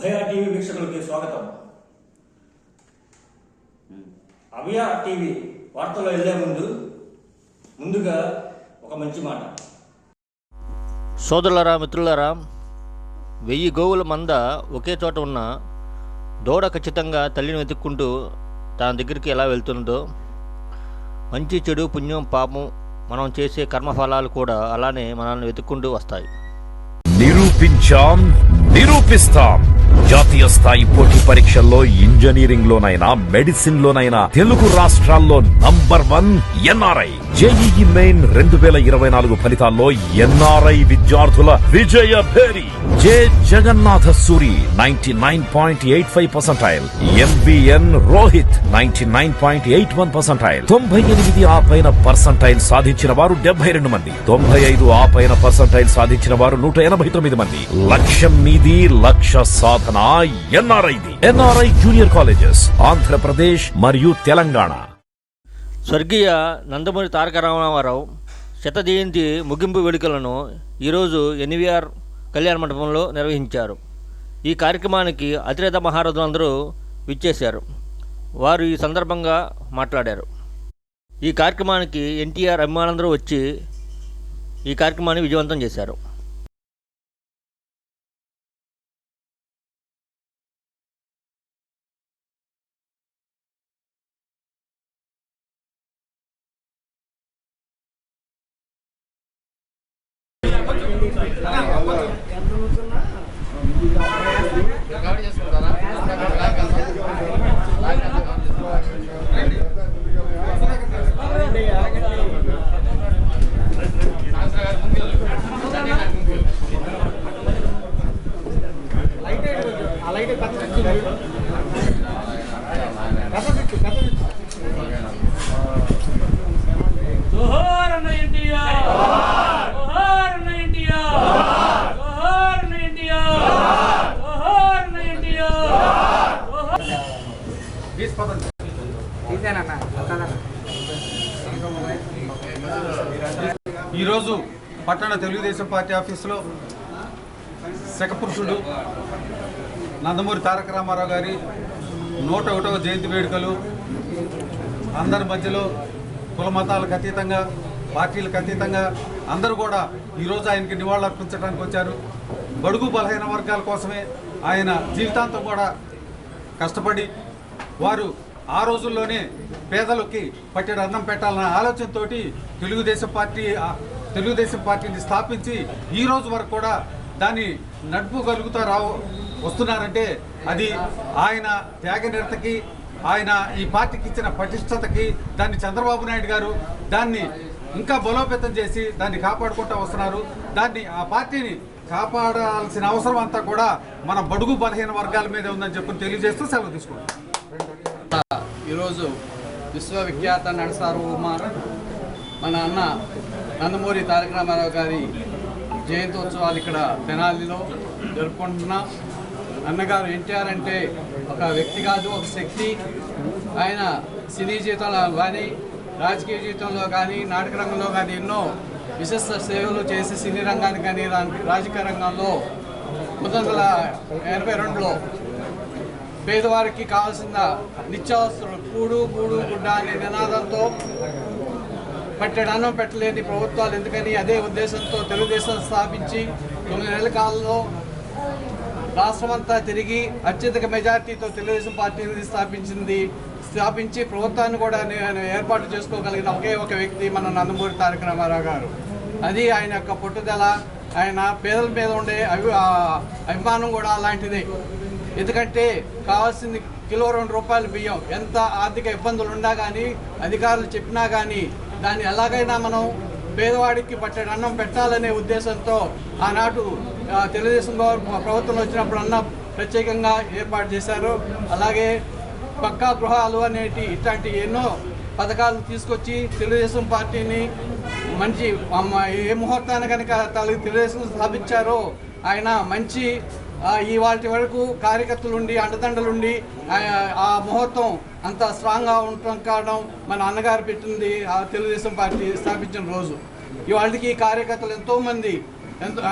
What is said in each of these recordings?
అభయ TV వీక్షకులకి స్వాగతం. అభయ TV వార్తల్లో వెళ్ళే ముందుగా ఒక మంచి మాట. సోదరులరా, మిత్రులరా, 1000 గోవుల మంద ఒకే చోట ఉన్న దూడ ఖచ్చితంగా తల్లిని వెతుక్కుంటూ తన దగ్గరికి ఎలా వెళ్తుందో, మంచి చెడు పుణ్యం పాపం మనం చేసే కర్మఫలాలు కూడా అలానే మనల్ని వెతుక్కుంటూ వస్తాయి. నిరూపిస్తాం. జాతీయ స్థాయి పోటీ పరీక్షల్లో ఇంజనీరింగ్ లోనైనా మెడిసిన్ లోనైనా తెలుగు రాష్ట్రాల్లో నంబర్ 1 ఎన్ఆర్ఐ. జేఈఈ మెయిన్ 2024 ఫలితాల్లో ఎన్ఆర్ఐ విద్యార్థుల విజయ భేరి. జె జగన్నాథ సూరి 99.85%, ఎంబిఎన్ రోహిత్ 99.81%, 98 ఆ పైన పర్సంటైల్ సాధించిన వారు 72 మంది, 95 ఆ పైన పర్సంటైల్ సాధించిన వారు 189 మంది. లక్ష్యం మీది, లక్ష్య సాధన ఎన్ఆర్ఐది. ఎన్ఆర్ఐ జూనియర్ కాలేజెస్ ఆంధ్రప్రదేశ్ మరియు తెలంగాణ. స్వర్గీయ నందమూరి తారక రామారావు శత జయంతి ముగింపు వేడుకలను ఈరోజు ఎన్వీఆర్ కళ్యాణ మండపంలో నిర్వహించారు. ఈ కార్యక్రమానికి అతిరథ మహారథులందరూ విచ్చేశారు. వారు ఈ సందర్భంగా మాట్లాడారు. ఈ కార్యక్రమానికి ఎన్టీఆర్ అభిమానులందరూ వచ్చి ఈ కార్యక్రమాన్ని విజయవంతం చేశారు. ఈరోజు పట్టణ తెలుగుదేశం పార్టీ ఆఫీసులో శకపురుషుడు నందమూరి తారక రామారావు గారి 101వ జయంతి వేడుకలు అందరి మధ్యలో కుల మతాలకు అతీతంగా, పార్టీలకు అతీతంగా అందరూ కూడా ఈరోజు ఆయనకి నివాళులు అర్పించడానికి వచ్చారు. బడుగు బలహీన వర్గాల కోసమే ఆయన జీవితాంతం కూడా కష్టపడి వారు ఆ రోజుల్లోనే పేదలకి పట్టెడు అన్నం పెట్టాలన్న ఆలోచనతో తెలుగుదేశం పార్టీని స్థాపించి ఈ రోజు వరకు కూడా దాన్ని నడుపుగలుగుతూ వస్తున్నారంటే అది ఆయన త్యాగనిరతకి, ఆయన ఈ పార్టీకి ఇచ్చిన పటిష్టతకి, దాన్ని చంద్రబాబు నాయుడు గారు దాన్ని ఇంకా బలోపేతం చేసి దాన్ని కాపాడుకుంటూ వస్తున్నారు. ఆ పార్టీని కాపాడాల్సిన అవసరం అంతా కూడా మన బడుగు బలహీన వర్గాల మీద ఉందని చెప్పి తెలియజేస్తూ సెలవు తీసుకుంటాం. ఈరోజు విశ్వవిఖ్యాత నడసార్వభౌమ మన అన్న నందమూరి తారక రామారావు గారి జయంతోత్సవాలు ఇక్కడ తెనాలిలో జరుపుకుంటున్నాం. అన్నగారు ఎన్టీఆర్ అంటే ఒక వ్యక్తి కాదు, ఒక శక్తి. ఆయన సినీ జీవితంలో కానీ, రాజకీయ జీవితంలో కానీ, నాటక రంగంలో కానీ ఎన్నో విశిష్ట సేవలు చేసి సినీ రంగానికి కానీ రాజకీయ రంగంలో 1982లో పేదవారికి కావాల్సిన నిత్యావసరాలు కూడు గూడు గుడ్డ అనే నినాదంతో పట్టెడు అన్నం పెట్టలేని ప్రభుత్వాలు ఎందుకని అదే ఉద్దేశంతో తెలుగుదేశం స్థాపించి 9 నెలల కాలంలో రాష్ట్రమంతా తిరిగి అత్యధిక మెజార్టీతో తెలుగుదేశం పార్టీని స్థాపించి ప్రభుత్వాన్ని కూడా ఏర్పాటు చేసుకోగలిగిన ఒకే ఒక వ్యక్తి మన నందమూరి తారక రామారావు గారు. అది ఆయన యొక్క పట్టుదల, ఆయన పేదల మీద ఉండే అభిమానం కూడా అలాంటిదే. ఎందుకంటే కావాల్సింది కిలో 2 రూపాయల బియ్యం, ఎంత ఆర్థిక ఇబ్బందులు ఉన్నా కానీ, అధికారులు చెప్పినా కానీ దాన్ని ఎలాగైనా మనం పేదవాడికి పట్టెడు అన్నం పెట్టాలనే ఉద్దేశంతో ఆనాడు తెలుగుదేశం ప్రభుత్వం వచ్చినప్పుడు ప్రత్యేకంగా ఏర్పాటు చేశారు. అలాగే పక్కా గృహాలు అనేటి ఇట్లాంటి ఎన్నో పథకాలు తీసుకొచ్చి తెలుగుదేశం పార్టీని మంచి ఏ ముహూర్తాన్ని కనుక తెలుగుదేశం స్థాపించారో ఆయన మంచి ఇవాటి వరకు కార్యకర్తలుండి అండదండలుండి ఆ ముహూర్తం అంత స్ట్రాంగ్గా ఉండటం కారణం మన అన్నగారు పెట్టింది ఆ తెలుగుదేశం పార్టీ స్థాపించిన రోజు. ఇవాళకి కార్యకర్తలు ఎంతోమంది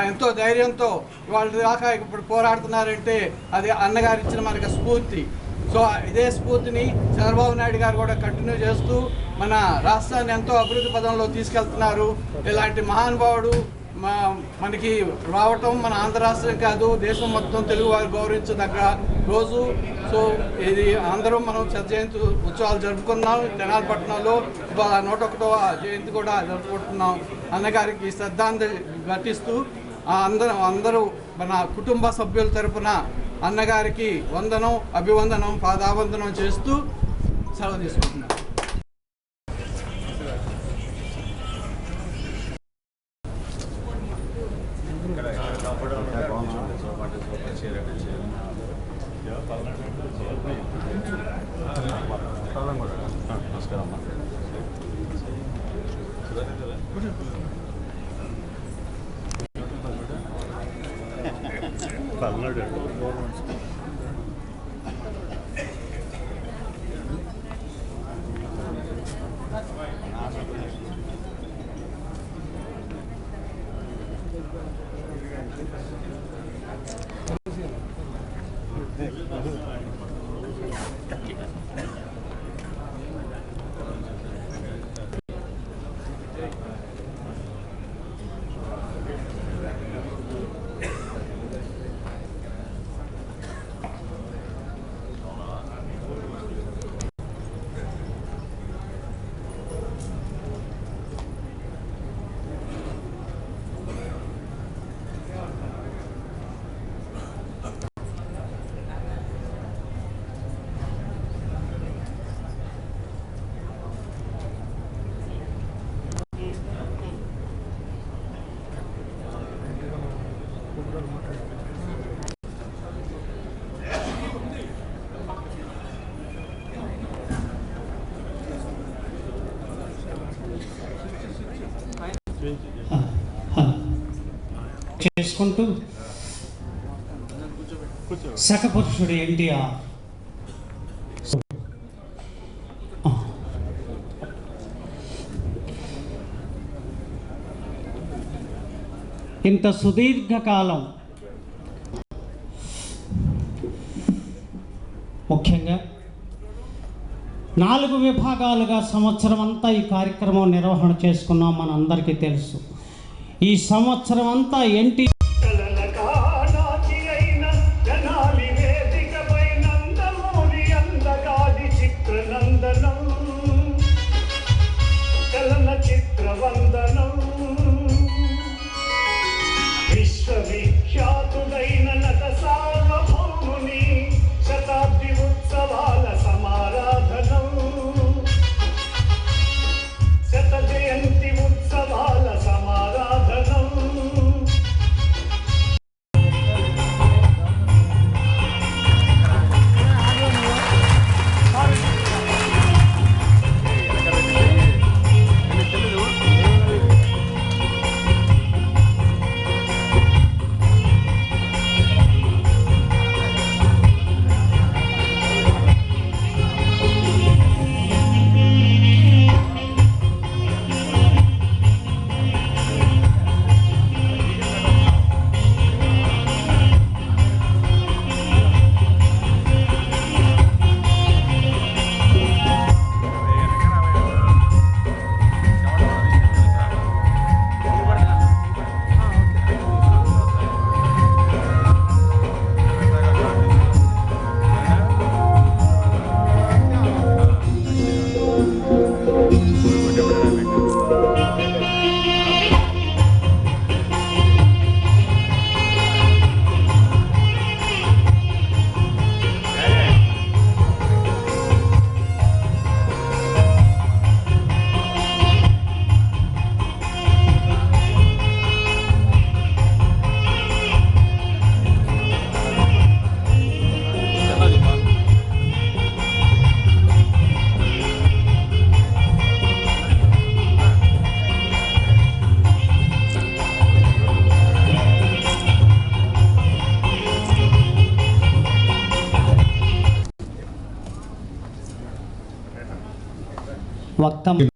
ఎంతో ధైర్యంతో వాళ్ళ దాకా ఇప్పుడు పోరాడుతున్నారంటే అది అన్నగారు ఇచ్చిన మనకు స్ఫూర్తి. సో ఇదే స్ఫూర్తిని చంద్రబాబు నాయుడు గారు కూడా కంటిన్యూ చేస్తూ మన రాష్ట్రాన్ని ఎంతో అభివృద్ధి పదంలో తీసుకెళ్తున్నారు. ఇలాంటి మహానుభావుడు మనకి రావటం మన ఆంధ్ర రాష్ట్రం కాదు, దేశం మొత్తం తెలుగు వారు గౌరవించదగ్గ రోజు. సో ఇది అందరం మనం జయంతి ఉత్సవాలు జరుపుకున్నాం. తెనాలిపట్నంలో 101వ జయంతి కూడా జరుపుకుంటున్నాం. అన్నగారికి శ్రద్ధాంజలి ఘటిస్తూ అందరూ మన కుటుంబ సభ్యుల తరపున అన్నగారికి వందనం, అభివందనం, పాదావందనం చేస్తూ సెలవు తీసుకుంటున్నాం. చేసుకుంటూ శకపురుషుడు ఎన్టీఆర్ ఇంత సుదీర్ఘకాలం ముఖ్యంగా 4 విభాగాలుగా సంవత్సరం అంతా ఈ కార్యక్రమం నిర్వహణ చేసుకున్నాం. మనందరికీ తెలుసు. ఈ సంవత్సరం అంతా ఎన్టీ విశ్వవిఖ్యాతుడైన నట సార్వభౌముని శతాబ్ది ఉత్సవాల సమారాధనం, శత జయంతి ఉత్సవాల సమారాధనం.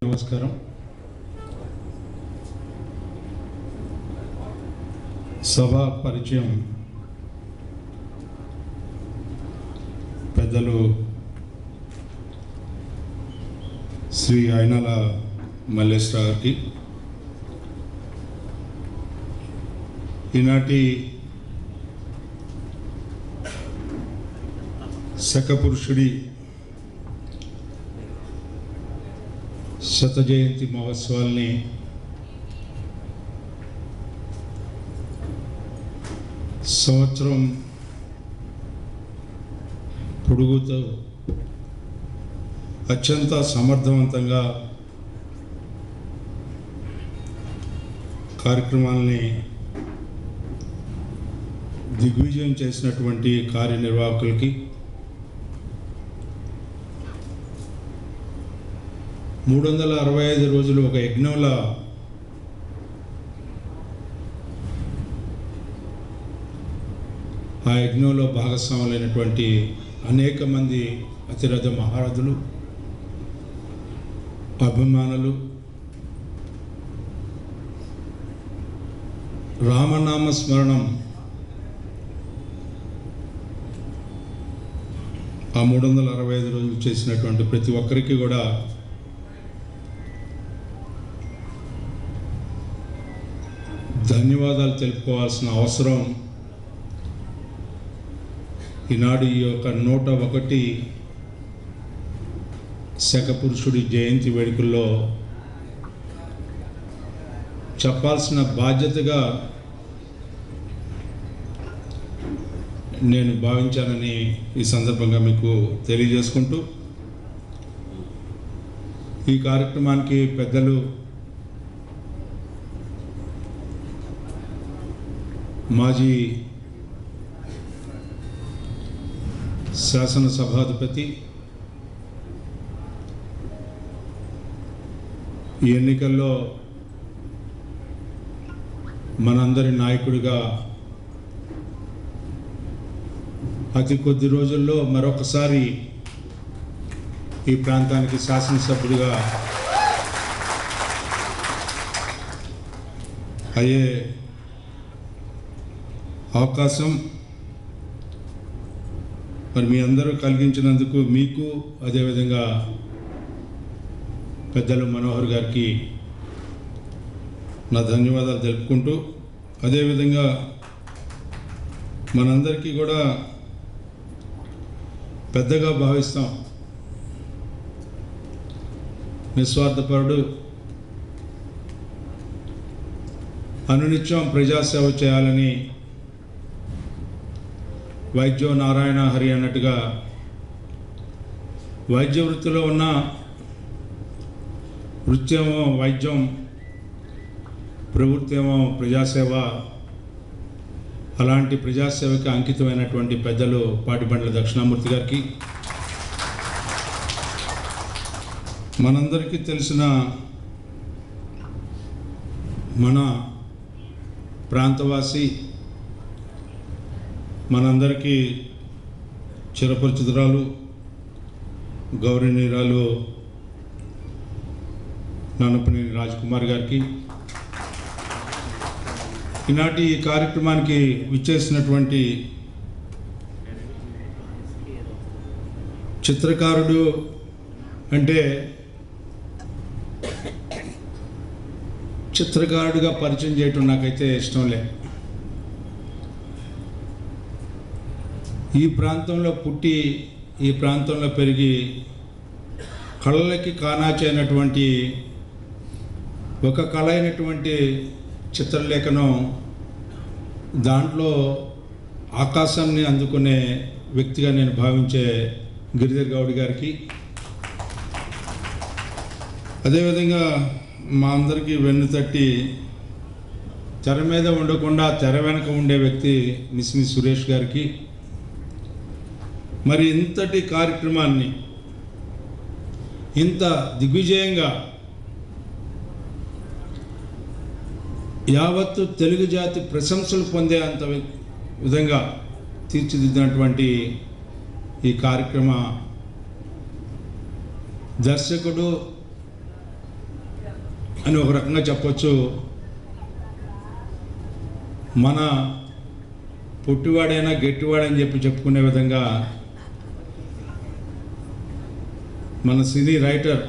నమస్కారం. సభా పరిచయం పెద్దలు శ్రీ అయినల మల్లేశ్వర గారికి, ఈనాటి శకపురుషుడి శత జయంతి మహోత్సవాల్ని సంవత్సరం పొడుగుతో అత్యంత సమర్థవంతంగా కార్యక్రమాలని దిగ్విజయం చేసినటువంటి కార్యనిర్వాహకులకి, 365 రోజులు ఒక యజ్ఞంలా ఆ యజ్ఞంలో భాగస్వాములైనటువంటి అనేక మంది అతిరథ మహారథులు, అభిమానులు, రామనామ స్మరణం ఆ 365 రోజులు చేసినటువంటి ప్రతి ఒక్కరికి కూడా ధన్యవాదాలు తెలుపుకోవాల్సిన అవసరం ఈనాడు ఈ యొక్క 101 శకపురుషుడి జయంతి వేడుకల్లో చెప్పాల్సిన బాధ్యతగా నేను భావించానని ఈ సందర్భంగా మీకు తెలియజేసుకుంటూ, ఈ కార్యక్రమానికి పెద్దలు మాజీ శాసనసభాధిపతి, ఈ ఎన్నికల్లో మనందరి నాయకుడిగా అతి కొద్ది రోజుల్లో మరొకసారి ఈ ప్రాంతానికి శాసనసభ్యుడిగా అయ్యే అవకాశం మరి మీ అందరూ కలిగించినందుకు మీకు, అదేవిధంగా పెద్దలు మనోహర్ గారికి నా ధన్యవాదాలు తెలుపుకుంటూ, అదేవిధంగా మనందరికీ కూడా పెద్దగా భావిస్తాం. నిస్వార్థపరుడు, అనునిత్యం ప్రజాసేవ చేయాలని వైద్యో నారాయణ హరి అన్నట్టుగా వైద్య వృత్తిలో ఉన్న వృత్తేమో వైద్యం, ప్రవృత్తి ఏమో ప్రజాసేవ. అలాంటి ప్రజాసేవకి అంకితమైనటువంటి పెద్దలు పాటిబండ్ల దక్షిణామూర్తి గారికి, మనందరికీ తెలిసిన మన ప్రాంతవాసి, మనందరికీ చిరపరిచితురాలు, గౌరవనీయురాలు నానపనేని రాజ్కుమార్ గారికి, ఈనాటి ఈ కార్యక్రమానికి విచ్చేసినటువంటి చిత్రకారుడు అంటే చిత్రకారుడిగా పరిచయం చేయటం నాకైతే ఇష్టం లే. ఈ ప్రాంతంలో పుట్టి, ఈ ప్రాంతంలో పెరిగి, కళలకి కానాచైనటువంటి ఒక కళ అయినటువంటి చిత్రలేఖనం, దాంట్లో ఆకాశాన్ని అందుకునే వ్యక్తిగా నేను భావించే గిరిధర్ గౌడ్ గారికి, అదేవిధంగా మా అందరికీ వెన్నుతట్టి తెర మీద ఉండకుండా తెర వెనక ఉండే వ్యక్తి మిస్మి సురేష్ గారికి, మరి ఇంతటి కార్యక్రమాన్ని ఇంత దిగ్విజయంగా యావత్తు తెలుగు జాతి ప్రశంసలు పొందే అంత విధంగా తీర్చిదిద్దినటువంటి ఈ కార్యక్రమ దర్శకుడు అని ఒక రకంగా చెప్పొచ్చు. మన పుట్టివాడైనా గట్టివాడని చెప్పుకునే విధంగా మన సినీ రైటర్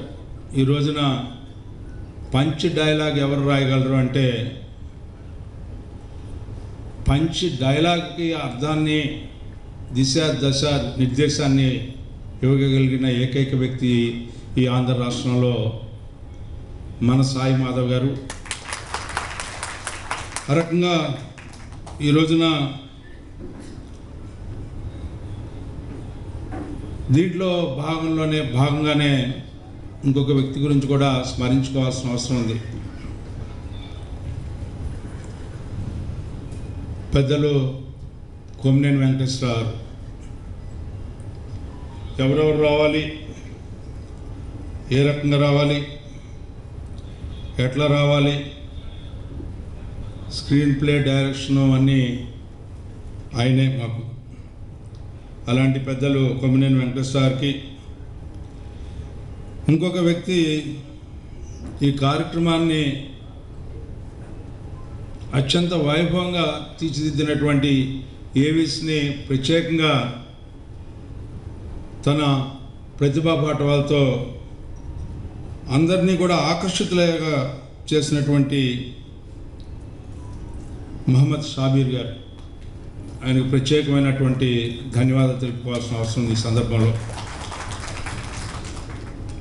ఈ రోజున పంచ్ డైలాగ్ ఎవరు రాయగలరు అంటే పంచ్ డైలాగ్కి అర్థాన్ని దిశ దశ నిర్దేశాన్ని ఇవ్వగలిగిన ఏకైక వ్యక్తి ఈ ఆంధ్ర రాష్ట్రంలో మన సాయి మాధవ్ గారు. ఆ రకంగా ఈ రోజున దీంట్లో భాగంగానే ఇంకొక వ్యక్తి గురించి కూడా స్మరించుకోవాల్సిన అవసరం ఉంది. పెద్దలు కొమ్మినేని వెంకటేశ్వరరావు ఎవరెవరు రావాలి, ఏ రకంగా రావాలి, ఎట్లా రావాలి, స్క్రీన్ ప్లే డైరెక్షన్ అన్నీ ఆయనే మాకు. అలాంటి పెద్దలు కొమ్మినేని వెంకటేశ్వరరావుకి ఇంకొక వ్యక్తి ఈ కార్యక్రమాన్ని అత్యంత వైభవంగా తీర్చిదిద్దినటువంటి ఏవిస్ని ప్రత్యేకంగా తన ప్రతిభా పాఠవాలతో అందరినీ కూడా ఆకర్షితులుగా చేసినటువంటి మహమ్మద్ షాబీర్ గారు, ఆయనకు ప్రత్యేకమైనటువంటి ధన్యవాదాలు తెలుపుకోవాల్సిన అవసరం ఉంది ఈ సందర్భంలో.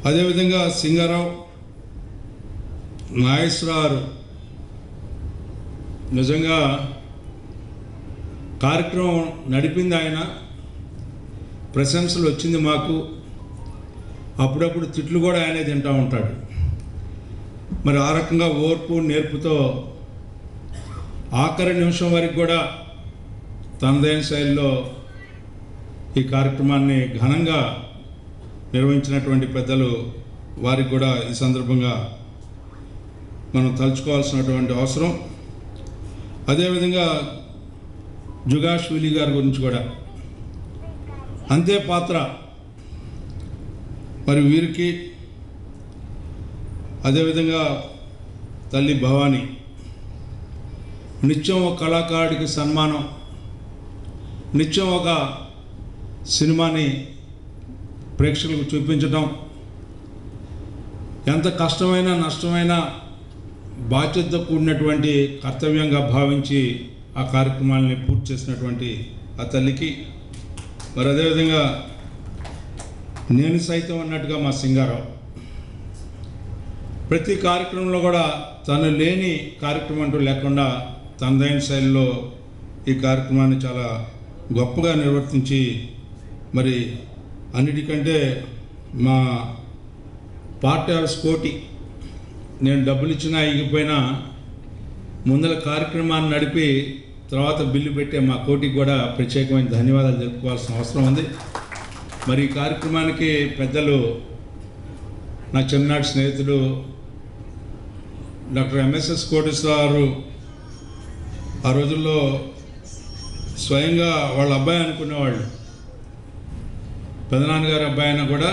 అదేవిధంగా సింగారావు నాగేశ్వరరావు నిజంగా కార్యక్రమం నడిపింది ఆయన, ప్రశంసలు వచ్చింది మాకు. అప్పుడప్పుడు తిట్లు కూడా ఆయనే తింటూ ఉంటాడు. మరి ఆ రకంగా ఓర్పు నేర్పుతో ఆఖరి నిమిషం వరకు కూడా తనదైన శైలిలో ఈ కార్యక్రమాన్ని ఘనంగా నిర్వహించినటువంటి పెద్దలు వారికి కూడా ఈ సందర్భంగా మనం తలుచుకోవాల్సినటువంటి అవసరం. అదేవిధంగా జుగాష్ విలి గారి గురించి కూడా అంతే పాత్ర. మరి వీరికి అదేవిధంగా తల్లి భవానీ, నిత్యం ఒక కళాకారుడికి సన్మానం, నిత్యం ఒక సినిమాని ప్రేక్షకులకు చూపించడం, ఎంత కష్టమైన నష్టమైన బాధ్యతతో కూడినటువంటి కర్తవ్యంగా భావించి ఆ కార్యక్రమాలని పూర్తి చేసినటువంటి ఆ తల్లికి, మరి అదేవిధంగా నేను సైతం అన్నట్టుగా మా సింగారావు ప్రతి కార్యక్రమంలో కూడా తను లేని కార్యక్రమం అంటూ లేకుండా తనదైన శైలిలో ఈ కార్యక్రమాన్ని చాలా గొప్పగా నిర్వర్తించి, మరి అన్నిటికంటే మా పార్టీ హౌస్ కోటి, నేను డబ్బులు ఇచ్చినా ఇగిపోయినా ముందల కార్యక్రమాన్ని నడిపి తర్వాత బిల్లు పెట్టే మా కోటికి కూడా ప్రత్యేకమైన ధన్యవాదాలు తెలుపుకోవాల్సిన అవసరం ఉంది. మరి ఈ కార్యక్రమానికి పెద్దలు నా చిన్ననాటి స్నేహితుడు డాక్టర్ ఎంఎస్ఎస్ కోటేశ్వరరావు ఆ రోజుల్లో స్వయంగా వాళ్ళ అబ్బాయి అనుకునేవాళ్ళు. పెదనాన్నగారి అబ్బాయి అయినా కూడా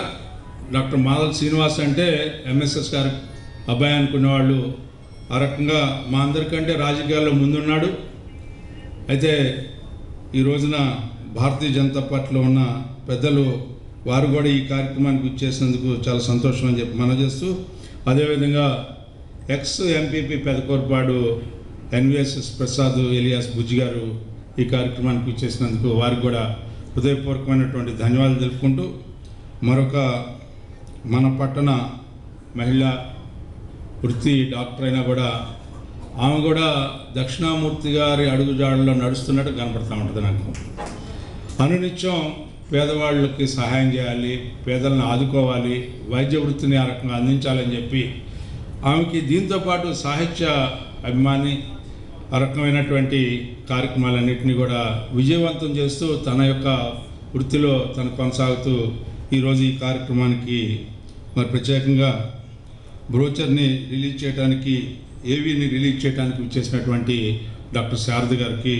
డాక్టర్ మాదల్ శ్రీనివాస్ అంటే ఎంఎస్ఎస్ గారి అబ్బాయి అనుకునేవాళ్ళు. ఆ రకంగా మా అందరికంటే రాజకీయాల్లో ముందున్నాడు. అయితే ఈ రోజున భారతీయ జనతా పార్టీలో ఉన్న పెద్దలు వారు కూడా ఈ కార్యక్రమానికి ఇచ్చేసినందుకు చాలా సంతోషం అని చెప్పి మనం చేస్తూ, అదేవిధంగా ex M P P Pedakurapadu N V S S Prasad alias Bujji garu ఈ కార్యక్రమానికి ఇచ్చేసినందుకు వారికి కూడా హృదయపూర్వకమైనటువంటి ధన్యవాదాలు తెలుపుకుంటూ, మరొక మన పట్టణ మహిళ వృత్తి డాక్టర్ అయినా కూడా ఆమె కూడా దక్షిణామూర్తి గారి అడుగుజాడల్లో నడుస్తున్నట్టు కనపడుతూ ఉంటుంది నాకు. అనునిత్యం పేదవాళ్ళకి సహాయం చేయాలి, పేదలను ఆదుకోవాలి, వైద్య వృత్తిని ఆ రకంగా అందించాలని చెప్పి ఆమెకి దీంతోపాటు సాహిత్య అభిమాని, ఆ రకమైనటువంటి కార్యక్రమాలన్నింటినీ కూడా విజయవంతం చేస్తూ తన యొక్క వృత్తిలో తను కొనసాగుతూ ఈరోజు ఈ కార్యక్రమానికి మరి ప్రత్యేకంగా బ్రోచర్ని రిలీజ్ చేయడానికి, ఏవీని రిలీజ్ చేయడానికి వచ్చేసినటువంటి డాక్టర్ శారద గారికి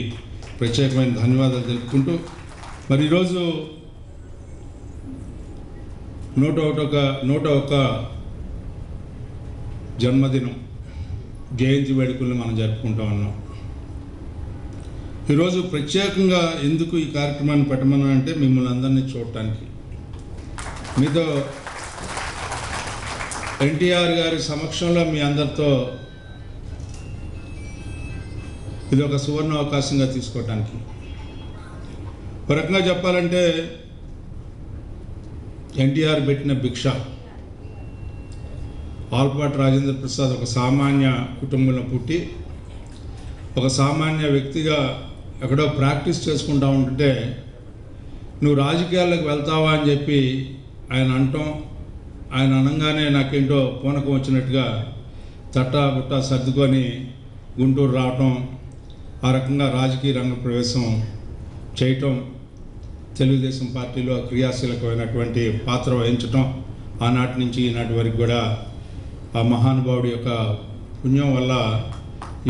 ప్రత్యేకమైన ధన్యవాదాలు తెలుపుకుంటూ, మరి ఈరోజు 101 జన్మదినం జయంతి వేడుకలను మనం జరుపుకుంటా ఉన్నాం. ఈరోజు ప్రత్యేకంగా ఎందుకు ఈ కార్యక్రమాన్ని పెట్టమన్నా అంటే మిమ్మల్ని అందరినీ చూడటానికి, మీతో ఎన్టీఆర్ గారి సమక్షంలో మీ అందరితో ఇది ఒక సువర్ణ అవకాశంగా తీసుకోవటానికి. ఒక రకంగా చెప్పాలంటే ఎన్టీఆర్ పెట్టిన భిక్ష. ఆల్పాటి రాజేంద్ర ప్రసాద్ ఒక సామాన్య కుటుంబంలో పుట్టి ఒక సామాన్య వ్యక్తిగా ఎక్కడో ప్రాక్టీస్ చేసుకుంటా ఉంటుంటే నువ్వు రాజకీయాల్లోకి వెళ్తావా అని చెప్పి ఆయన అంటాం. ఆయన అనగానే నాకేంటో పూనకం వచ్చినట్టుగా తట్టా బుట్టా సర్దుకొని గుంటూరు రావటం, ఆ రకంగా రాజకీయ రంగ ప్రవేశం చేయటం, తెలుగుదేశం పార్టీలో క్రియాశీలకమైనటువంటి పాత్ర వహించటం, ఆనాటి నుంచి ఈనాటి వరకు కూడా ఆ మహానుభావుడి యొక్క పుణ్యం వల్ల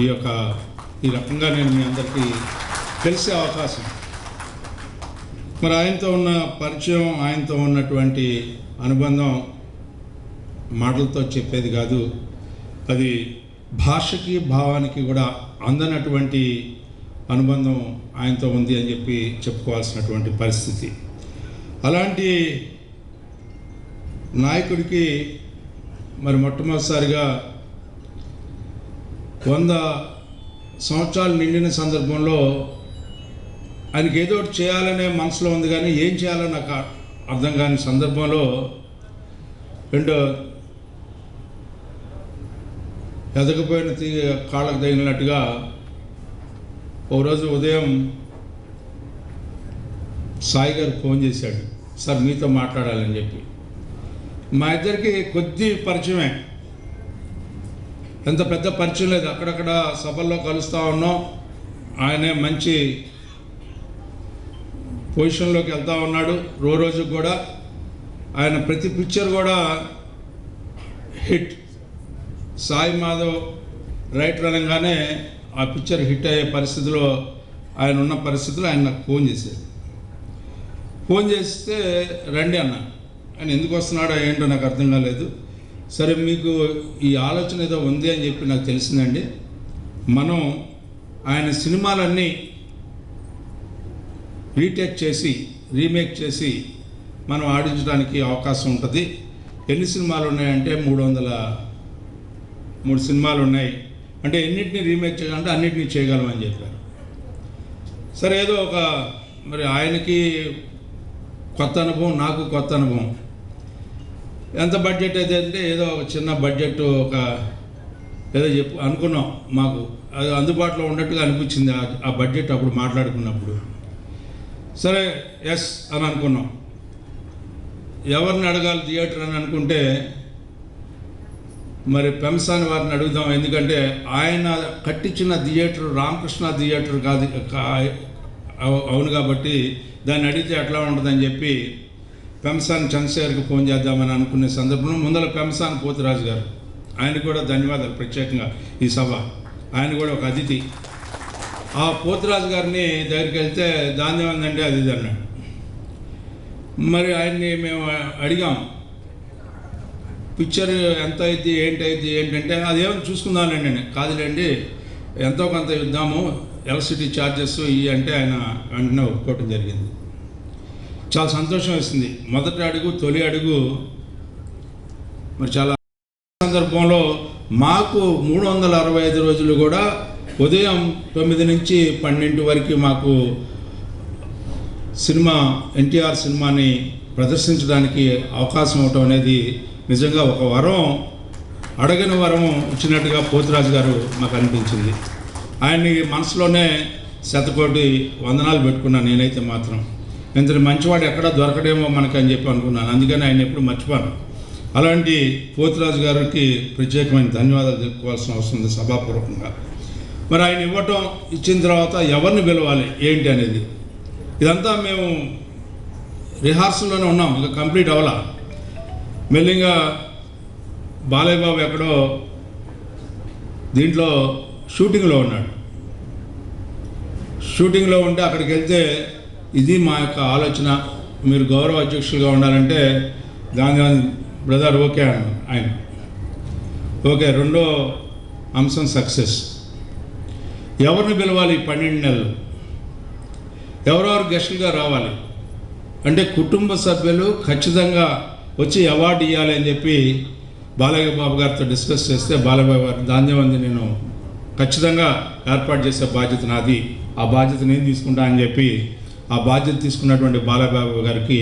ఈ రకంగా నేను మీ అందరికీ తెలిసే అవకాశం. మరి ఆయనతో ఉన్న పరిచయం, ఆయనతో ఉన్నటువంటి అనుబంధం మాటలతో చెప్పేది కాదు, అది భాషకి భావానికి కూడా అందనటువంటి అనుబంధం ఆయనతో ఉంది అని చెప్పి చెప్పుకోవాల్సినటువంటి పరిస్థితి. అలాంటి నాయకుడికి మరి మొట్టమొదటిసారిగా 100 సంవత్సరాలు నిండిన సందర్భంలో ఆయనకి ఏదో ఒకటి చేయాలనే మనసులో ఉంది, కానీ ఏం చేయాలో నాకు అర్థం కాని సందర్భంలో రెండో ఎదగపోయిన కాళ్ళకు తగిలినట్టుగా ఓ రోజు ఉదయం సాయి గారు ఫోన్ చేశాడు, సార్ మీతో మాట్లాడాలని చెప్పి. మా ఇద్దరికి కొద్ది పరిచయమే, ఎంత పెద్ద పరిచయం లేదు, అక్కడక్కడ సభల్లో కలుస్తూ ఉన్నాం. ఆయనే మంచి పొజిషన్లోకి వెళ్తూ ఉన్నాడు. రోజుకు కూడా ఆయన ప్రతి పిక్చర్ కూడా హిట్. సాయి మాధవ్ రైటర్ అనగానే ఆ పిక్చర్ హిట్ అయ్యే పరిస్థితిలో ఆయన ఉన్న పరిస్థితిలో ఆయన నాకు ఫోన్ చేశాడు. ఫోన్ చేస్తే రండి అన్న. ఆయన ఎందుకు వస్తున్నాడో ఏంటో నాకు అర్థం కాలేదు. సరే మీకు ఈ ఆలోచన ఏదో ఉంది అని చెప్పి నాకు తెలిసిందండి. మనం ఆయన సినిమాలన్నీ రీటేక్ చేసి రీమేక్ చేసి మనం ఆడించడానికి అవకాశం ఉంటుంది. ఎన్ని సినిమాలు ఉన్నాయంటే 303 సినిమాలు ఉన్నాయి. అంటే ఎన్నింటినీ రీమేక్ చేయాలంటే అన్నింటినీ చేయగలమని చెప్పారు. సరే ఏదో ఒక మరి ఆయనకి కొత్త అనుభవం, నాకు కొత్త అనుభవం. ఎంత బడ్జెట్ అయితే అంటే ఏదో ఒక చిన్న బడ్జెట్ ఏదో అనుకున్నాం, మాకు అది అందుబాటులో ఉన్నట్టుగా అనిపించింది ఆ బడ్జెట్ అప్పుడు మాట్లాడుకున్నప్పుడు. సరే ఎస్ అని అనుకున్నాం. ఎవరిని అడగాలి థియేటర్ అని అనుకుంటే మరి పెంసాని వారిని అడుగుదాం. ఎందుకంటే ఆయన కట్టించిన థియేటర్ రామకృష్ణ థియేటర్ కాదు అవును కాబట్టి దాన్ని అడిగితే ఎట్లా ఉంటుందని చెప్పి పెంసాని చంద్రశేఖర్కి ఫోన్ చేద్దామని అనుకునే సందర్భంలో ముందర పెంసాని పోతురాజు గారు, ఆయన కూడా ధన్యవాదాలు ప్రత్యేకంగా ఈ సభ, ఆయన కూడా ఒక అతిథి. ఆ పోతురాజు గారిని దగ్గరికి వెళ్తే దాన్ని ఏమందంటే అది ఇది అన్నాడు. మరి ఆయన్ని మేము అడిగాం, పిక్చర్ ఎంత అయింది ఏంటంటే అదేమో చూసుకుందామండి. నేను కాదులేండి ఎంతో కొంత ఇద్దాము, ఎలక్ట్రిసిటీ ఛార్జెస్ ఇవి అంటే ఆయన వెంటనే ఒప్పుకోవటం జరిగింది. చాలా సంతోషం వేసింది. మొదటి అడుగు, తొలి అడుగు. మరి చాలా సందర్భంలో మాకు 365 రోజులు కూడా ఉదయం 9 నుంచి 12 వరకు మాకు సినిమా ఎన్టీఆర్ సినిమాని ప్రదర్శించడానికి అవకాశం అవటం అనేది నిజంగా ఒక వరం, అడగని వరం ఇచ్చినట్టుగా పోతురాజు గారు మాకు అనిపించింది. ఆయన్ని మనసులోనే శతకోటి వందనాలు పెట్టుకున్నాను నేనైతే మాత్రం. ఇంతటి మంచివాడు ఎక్కడా దొరకడేమో మనకని చెప్పి అనుకున్నాను. అందుకని ఆయన ఎప్పుడు మర్చిపోను. అలాంటి పోతురాజు గారికి ప్రత్యేకమైన ధన్యవాదాలు చెప్పుకోవాల్సిన అవసరం ఉంది సభాపూర్వకంగా. మరి ఆయన ఇచ్చిన తర్వాత ఎవరిని పిలవాలి ఏంటి అనేది ఇదంతా మేము రిహార్సల్లోనే ఉన్నాం, ఇంకా కంప్లీట్ అవ్వాల. మెల్లిగా బాలయ్య బాబు ఎక్కడో దీంట్లో షూటింగ్లో ఉన్నాడు. షూటింగ్లో ఉంటే అక్కడికి వెళ్తే ఇది మా యొక్క ఆలోచన, మీరు గౌరవ అధ్యక్షులుగా ఉండాలంటే దాని బ్రదర్ ఓకే అన్నాడు ఆయన. ఓకే, రెండో అంశం సక్సెస్. ఎవరిని పిలవాలి 12 నెలలు? ఎవరెవరు గెస్టులుగా రావాలి అంటే కుటుంబ సభ్యులు ఖచ్చితంగా వచ్చి అవార్డు ఇవ్వాలి అని చెప్పి బాలయ్య బాబు గారితో డిస్కస్ చేస్తే బాలయ్య బాబు గారు ధాన్యవంది నేను ఖచ్చితంగా ఏర్పాటు చేసే బాధ్యత నాది, ఆ బాధ్యత నేను తీసుకుంటా అని చెప్పి ఆ బాధ్యత తీసుకున్నటువంటి బాలయ్య బాబు గారికి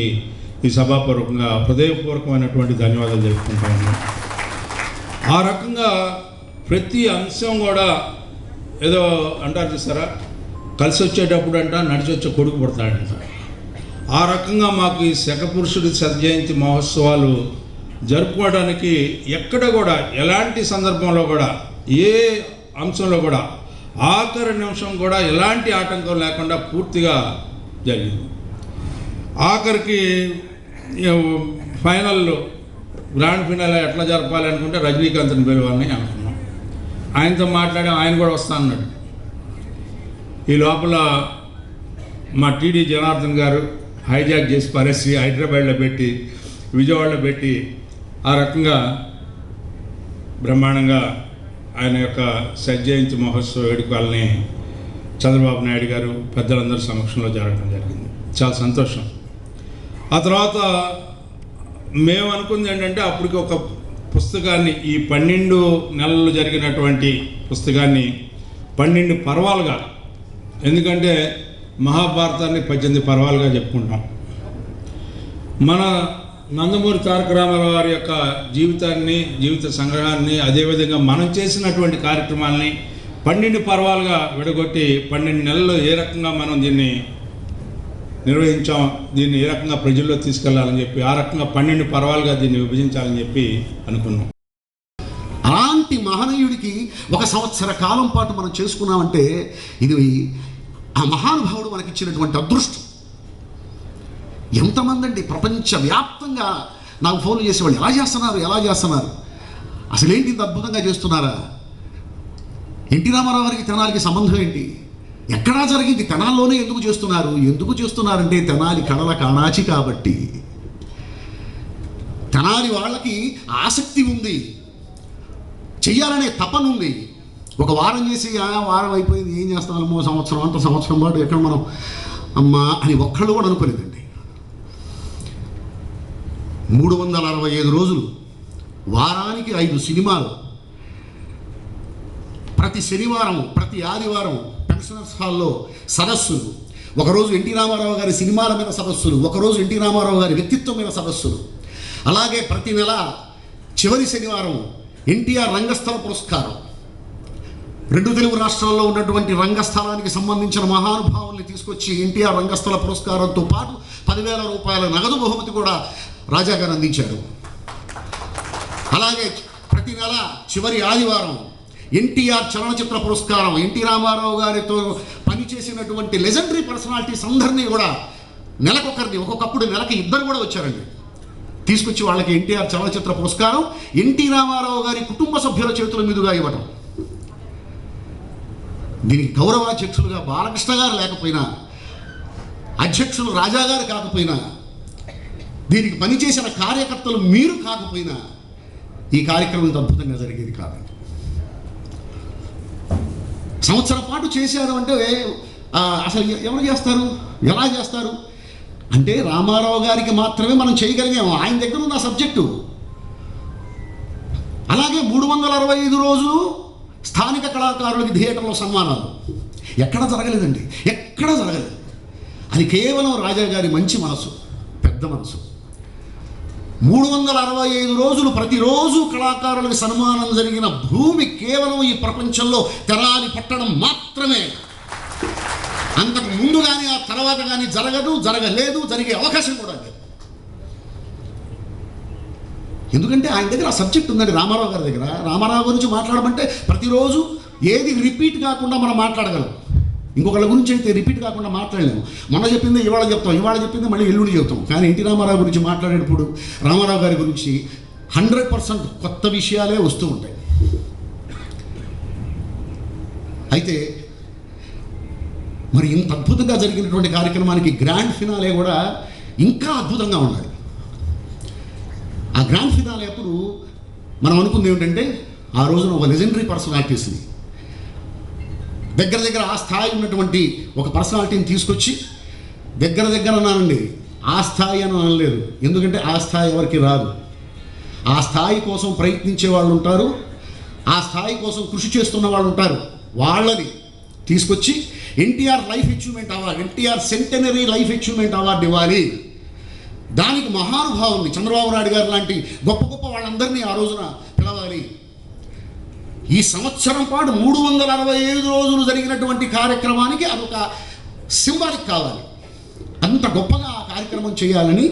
ఈ సభాపూర్వకంగా హృదయపూర్వకమైనటువంటి ధన్యవాదాలు తెలుపుకుంటా ఉన్నాను. ఆ రకంగా ప్రతి అంశం కూడా ఏదో అంటారు చూస్తారా, కలిసి వచ్చేటప్పుడు అంట నడిచి వచ్చే కొడుకు పుడతాడంట. ఆ రకంగా మాకు ఈ శకపురుషుడి శతజయంతి మహోత్సవాలు జరుపుకోవడానికి ఎక్కడ కూడా ఎలాంటి సందర్భంలో కూడా ఏ అంశంలో కూడా ఆఖరి నిమిషం కూడా ఎలాంటి ఆటంకం లేకుండా పూర్తిగా జరిగింది. ఆఖరికి ఫైనల్లో గ్రాండ్ ఫినాల్ ఎట్లా జరపాలి అనుకుంటే రజనీకాంత్ని పిలవాలని అనుకున్నాం. ఆయనతో మాట్లాడి ఆయన కూడా వస్తా అన్నాడు. ఈ లోపల మా టీడీ జనార్దన్ గారు హైజాక్ చేసి పారేసి హైదరాబాద్లో పెట్టి విజయవాడలో పెట్టి ఆ రకంగా బ్రహ్మాండంగా ఆయన యొక్క శతజయంతి మహోత్సవ వేడుకల్ని చంద్రబాబు నాయుడు గారు పెద్దలందరి సమక్షంలో జరగడం జరిగింది. చాలా సంతోషం. ఆ తర్వాత మేము అనుకుంది ఏంటంటే అప్పటికి ఒక పుస్తకాన్ని, ఈ 12 నెలలు జరిగినటువంటి పుస్తకాన్ని 12 పర్వాలుగా, ఎందుకంటే మహాభారతాన్ని 18 పర్వాలుగా చెప్పుకుంటాం. మన నందమూరి తారక రామారావు గారి యొక్క జీవితాన్ని, జీవిత సంగ్రహాన్ని, అదేవిధంగా మనం చేసినటువంటి కార్యక్రమాలని 12 పర్వాలుగా విడగొట్టి 12 నెలలు ఏ రకంగా మనం దీన్ని నిర్వహించాం, దీన్ని ఏ రకంగా ప్రజల్లో తీసుకెళ్లాలని చెప్పి ఆ రకంగా 12 పర్వాలుగా దీన్ని విభజించాలని చెప్పి అనుకున్నాం. అలాంటి మహనీయుడికి 1 సంవత్సర కాలం పాటు మనం చేసుకున్నామంటే ఇది ఆ మహానుభావుడు మనకిచ్చినటువంటి అదృష్టం. ఎంతమంది అండి ప్రపంచవ్యాప్తంగా నాకు ఫోన్లు చేసేవాళ్ళు, ఎలా చేస్తున్నారు అసలు ఏంటి ఇంత అద్భుతంగా చేస్తున్నారా? ఎన్టీ రామారావు గారికి తెనాలికి సంబంధం ఏంటి? ఎక్కడా జరిగింది? తెనాల్లోనే ఎందుకు చేస్తున్నారంటే తెనాలి కళల కాణాచి కాబట్టి. తెనాలి వాళ్ళకి ఆసక్తి ఉంది, చెయ్యాలనే తపన ఉంది. ఒక వారం చేసి వారం అయిపోయింది ఏం చేస్తామో సంవత్సరం పాటు ఎక్కడ మనం అమ్మా అని ఒక్కళ్ళు కూడా అనుకోలేదండి. 365 రోజులు, వారానికి 5 సినిమాలు, ప్రతి శనివారం ప్రతి ఆదివారం పెన్షనర్స్ హాల్లో సదస్సులు, ఒకరోజు ఎన్టీ రామారావు గారి సినిమాల మీద సదస్సులు, ఒకరోజు ఎన్టీ రామారావు గారి వ్యక్తిత్వం మీద సదస్సులు. అలాగే ప్రతి నెల చివరి శనివారం ఎన్టీఆర్ రంగస్థల పురస్కారం. 2 తెలుగు రాష్ట్రాల్లో ఉన్నటువంటి రంగస్థలానికి సంబంధించిన మహానుభావుల్ని తీసుకొచ్చి ఎన్టీఆర్ రంగస్థల పురస్కారంతో పాటు 10,000 రూపాయల నగదు బహుమతి కూడా రాజా గారు అందించారు. అలాగే ప్రతి నెల చివరి ఆదివారం ఎన్టీఆర్ చలనచిత్ర పురస్కారం. ఎన్టీ రామారావు గారితో పనిచేసినటువంటి లెజెండరీ పర్సనాలిటీస్ అందరినీ కూడా నెలకొకరిని, ఒక్కొక్కప్పుడు నెలకి 2 కూడా వచ్చారండి, తీసుకొచ్చి వాళ్ళకి ఎన్టీఆర్ చలనచిత్ర పురస్కారం ఎన్టీ రామారావు గారి కుటుంబ సభ్యుల చేతుల మీదుగా ఇవ్వటం. దీనికి గౌరవాధ్యక్షులుగా బాలకృష్ణ గారు లేకపోయినా, అధ్యక్షులు రాజా గారు కాకపోయినా, దీనికి పనిచేసిన కార్యకర్తలు మీరు కాకపోయినా ఈ కార్యక్రమం ఇంత అద్భుతంగా జరిగేది కాదు. సంవత్సరం పాటు చేశారు అంటే అసలు ఎవరు చేస్తారు, ఎలా చేస్తారు అంటే రామారావు గారికి మాత్రమే మనం చేయగలిగాము, ఆయన దగ్గర ఉన్న సబ్జెక్టు. అలాగే 365 రోజులు స్థానిక కళాకారులకి థియేటర్లో సన్మానాలు ఎక్కడ జరగలేదండి, ఎక్కడ జరగలేదు. అది కేవలం రాజా గారి మంచి మనసు, పెద్ద మనసు. 365 రోజులు ప్రతిరోజు కళాకారులకు సన్మానం జరిగిన భూమి కేవలం ఈ ప్రపంచంలో తెనాలి పట్టణం మాత్రమే. అంతకు ముందు కానీ ఆ తర్వాత కానీ జరగలేదు, జరిగే అవకాశం కూడా లేదు. ఎందుకంటే ఆయన దగ్గర ఆ సబ్జెక్ట్ ఉందండి. రామారావు గారి దగ్గర రామారావు గురించి మాట్లాడమంటే ప్రతిరోజు ఏది రిపీట్ కాకుండా మనం మాట్లాడగలం. ఇంకొకళ్ళ గురించి అయితే రిపీట్ కాకుండా మాట్లాడలేము. మొన్న చెప్పింది ఇవాళ చెప్తాం, ఇవాళ చెప్పింది మళ్ళీ ఎల్లుండి చెప్తాం. కానీ ఎన్టీ రామారావు గురించి మాట్లాడేటప్పుడు రామారావు గారి గురించి 100% కొత్త విషయాలే వస్తూ ఉంటాయి. అయితే మరి ఇంత అద్భుతంగా జరిగినటువంటి కార్యక్రమానికి గ్రాండ్ ఫినాలే కూడా ఇంకా అద్భుతంగా ఉండాలి. ఆ గ్రాండ్ ఫినాలే అప్పుడు మనం అనుకుంది ఏమిటంటే ఆ రోజున ఒక లెజెండరీ పర్సనాలిటీస్ని దగ్గర ఆ స్థాయి ఉన్నటువంటి ఒక పర్సనాలిటీని తీసుకొచ్చి దగ్గర అన్నానండి, ఆ స్థాయి అని అనలేదు. ఎందుకంటే ఆ స్థాయి ఎవరికి రాదు. ఆ స్థాయి కోసం ప్రయత్నించే వాళ్ళు ఉంటారు, ఆ స్థాయి కోసం కృషి చేస్తున్న వాళ్ళు ఉంటారు. వాళ్ళని తీసుకొచ్చి NTR life achievement award, NTR centenary life achievement award ఇవ్వాలి. దానికి మహానుభావుల్ని చంద్రబాబు నాయుడు గారు లాంటి గొప్ప వాళ్ళందరినీ ఆ రోజున పిలవాలి. ఈ సంవత్సరం పాటు 365 రోజులు జరిగినటువంటి కార్యక్రమానికి అదొక సింబాలిక్ కావాలి. అంత గొప్పగా ఆ కార్యక్రమం చేయాలని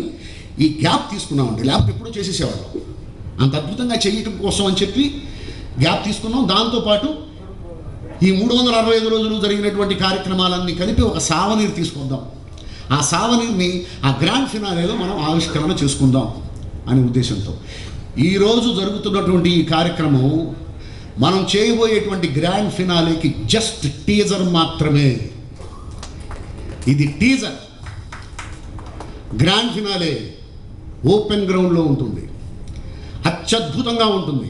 ఈ గ్యాప్ తీసుకున్నామండి. లేకపోతే ఎప్పుడూ చేసేసేవాళ్ళం. అంత అద్భుతంగా చేయటం కోసం అని చెప్పి గ్యాప్ తీసుకున్నాం. దాంతోపాటు ఈ 365 రోజులు జరిగినటువంటి కార్యక్రమాలన్నీ కలిపి ఒక సావనీరు తీసుకుందాం. ఆ సావనీర్ని ఆ గ్రాండ్ ఫినాలేలో మనం ఆవిష్కరణ చేసుకుందాం అనే ఉద్దేశంతో ఈరోజు జరుగుతున్నటువంటి ఈ కార్యక్రమం మనం చేయబోయేటువంటి గ్రాండ్ ఫినాలేకి జస్ట్ టీజర్ మాత్రమే. ఇది టీజర్. గ్రాండ్ ఫినాలే ఓపెన్ గ్రౌండ్లో ఉంటుంది, అత్యద్భుతంగా ఉంటుంది.